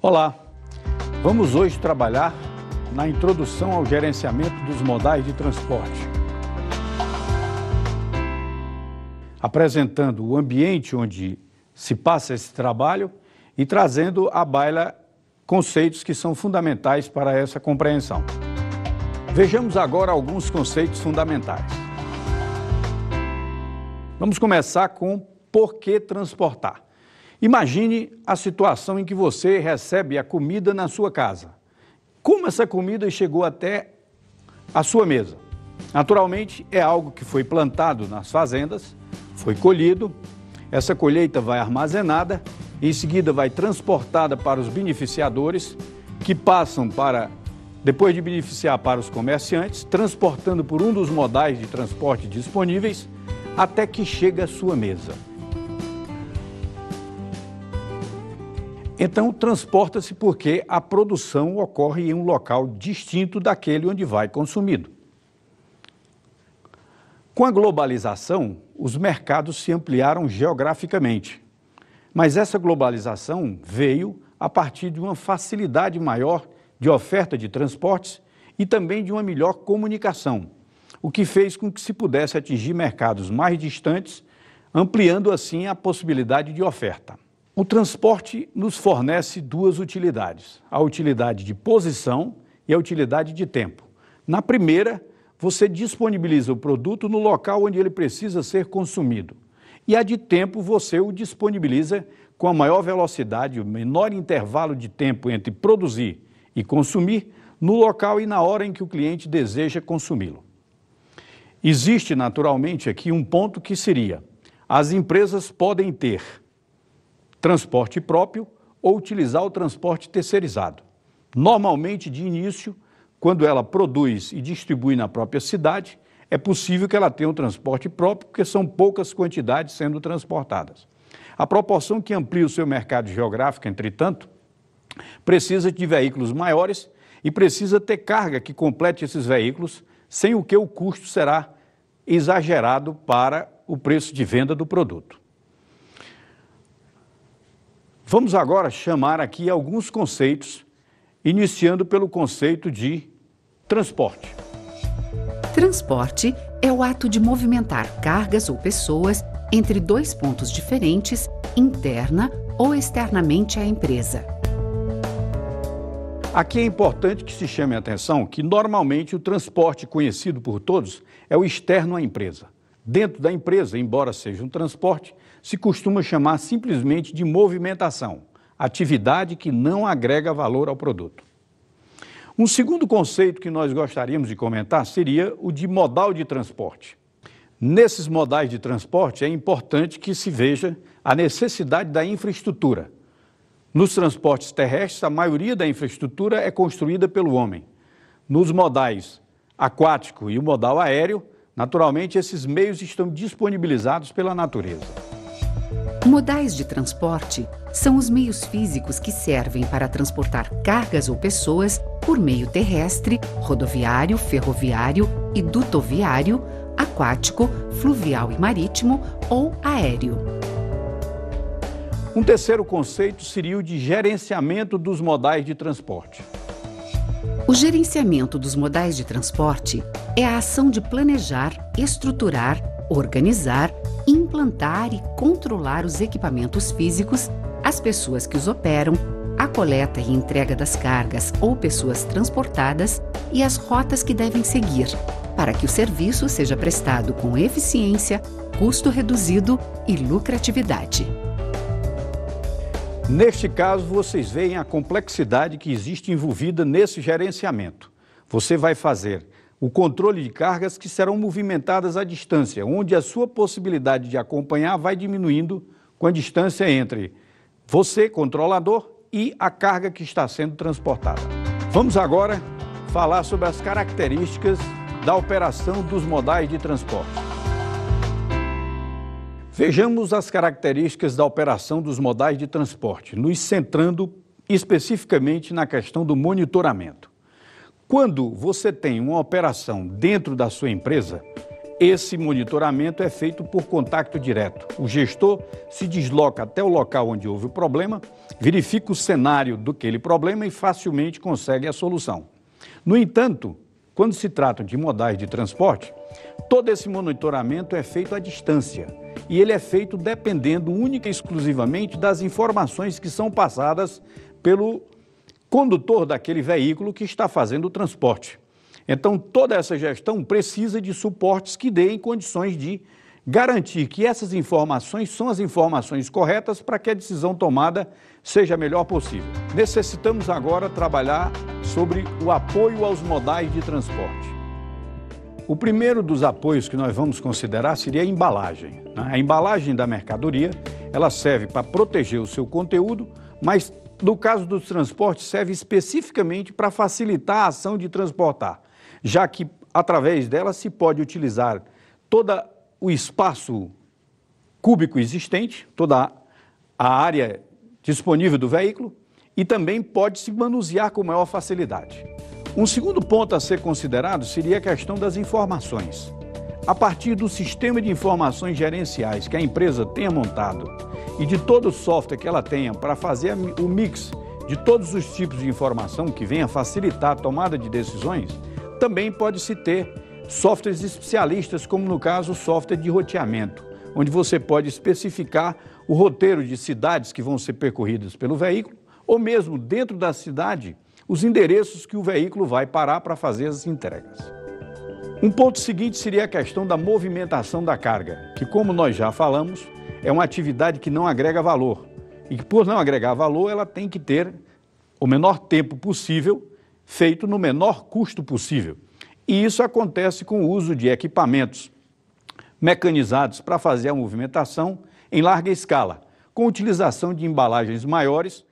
Olá, vamos hoje trabalhar na introdução ao gerenciamento dos modais de transporte, apresentando o ambiente onde se passa esse trabalho e trazendo à baila conceitos que são fundamentais para essa compreensão. Vejamos agora alguns conceitos fundamentais. Vamos começar com por que transportar. Imagine a situação em que você recebe a comida na sua casa. Como essa comida chegou até a sua mesa? Naturalmente, é algo que foi plantado nas fazendas, foi colhido, essa colheita vai armazenada, em seguida vai transportada para os beneficiadores, que passam para, depois de beneficiar, para os comerciantes, transportando por um dos modais de transporte disponíveis, até que chega à sua mesa. Então, transporta-se porque a produção ocorre em um local distinto daquele onde vai consumido. Com a globalização, os mercados se ampliaram geograficamente, mas essa globalização veio a partir de uma facilidade maior de oferta de transportes e também de uma melhor comunicação, o que fez com que se pudesse atingir mercados mais distantes, ampliando assim a possibilidade de oferta. O transporte nos fornece duas utilidades, a utilidade de posição e a utilidade de tempo. Na primeira, você disponibiliza o produto no local onde ele precisa ser consumido. E a de tempo, você o disponibiliza com a maior velocidade, o menor intervalo de tempo entre produzir e consumir, no local e na hora em que o cliente deseja consumi-lo. Existe, naturalmente, aqui um ponto que seria: as empresas podem ter transporte próprio ou utilizar o transporte terceirizado. Normalmente, de início, quando ela produz e distribui na própria cidade, é possível que ela tenha um transporte próprio, porque são poucas quantidades sendo transportadas. A proporção que amplia o seu mercado geográfico, entretanto, precisa de veículos maiores e precisa ter carga que complete esses veículos, sem o que o custo será exagerado para o preço de venda do produto. Vamos agora chamar aqui alguns conceitos, iniciando pelo conceito de transporte. Transporte é o ato de movimentar cargas ou pessoas entre dois pontos diferentes, interna ou externamente à empresa. Aqui é importante que se chame a atenção que, normalmente, o transporte conhecido por todos é o externo à empresa. Dentro da empresa, embora seja um transporte, se costuma chamar simplesmente de movimentação, atividade que não agrega valor ao produto. Um segundo conceito que nós gostaríamos de comentar seria o de modal de transporte. Nesses modais de transporte é importante que se veja a necessidade da infraestrutura. Nos transportes terrestres, a maioria da infraestrutura é construída pelo homem. Nos modais aquático e o modal aéreo, naturalmente, esses meios estão disponibilizados pela natureza. Modais de transporte são os meios físicos que servem para transportar cargas ou pessoas por meio terrestre, rodoviário, ferroviário e dutoviário, aquático, fluvial e marítimo ou aéreo. Um terceiro conceito seria o de gerenciamento dos modais de transporte. O gerenciamento dos modais de transporte é a ação de planejar, estruturar, organizar, implantar e controlar os equipamentos físicos, as pessoas que os operam, a coleta e entrega das cargas ou pessoas transportadas e as rotas que devem seguir, para que o serviço seja prestado com eficiência, custo reduzido e lucratividade. Neste caso, vocês veem a complexidade que existe envolvida nesse gerenciamento. Você vai fazer o controle de cargas que serão movimentadas à distância, onde a sua possibilidade de acompanhar vai diminuindo com a distância entre você, controlador, e a carga que está sendo transportada. Vamos agora falar sobre as características da operação dos modais de transporte. Vejamos as características da operação dos modais de transporte, nos centrando especificamente na questão do monitoramento. Quando você tem uma operação dentro da sua empresa, Esse monitoramento é feito por contato direto. O gestor se desloca até o local onde houve o problema, verifica o cenário daquele problema e facilmente consegue a solução. No entanto, quando se trata de modais de transporte, todo esse monitoramento é feito à distância e ele é feito dependendo única e exclusivamente das informações que são passadas pelo condutor daquele veículo que está fazendo o transporte. Então, toda essa gestão precisa de suportes que deem condições de garantir que essas informações são as informações corretas para que a decisão tomada seja a melhor possível. Necessitamos agora trabalhar sobre o apoio aos modais de transporte. O primeiro dos apoios que nós vamos considerar seria a embalagem. A embalagem da mercadoria, ela serve para proteger o seu conteúdo, mas no caso dos transportes serve especificamente para facilitar a ação de transportar, já que através dela se pode utilizar todo o espaço cúbico existente, toda a área disponível do veículo e também pode se manusear com maior facilidade. Um segundo ponto a ser considerado seria a questão das informações. A partir do sistema de informações gerenciais que a empresa tenha montado e de todo o software que ela tenha para fazer o mix de todos os tipos de informação que venha facilitar a tomada de decisões, também pode-se ter softwares especialistas, como no caso o software de roteamento, onde você pode especificar o roteiro de cidades que vão ser percorridas pelo veículo, ou mesmo dentro da cidade, os endereços que o veículo vai parar para fazer as entregas. Um ponto seguinte seria a questão da movimentação da carga, que, como nós já falamos, é uma atividade que não agrega valor. E que, por não agregar valor, ela tem que ter o menor tempo possível, feito no menor custo possível. E isso acontece com o uso de equipamentos mecanizados para fazer a movimentação em larga escala, com utilização de embalagens maiores.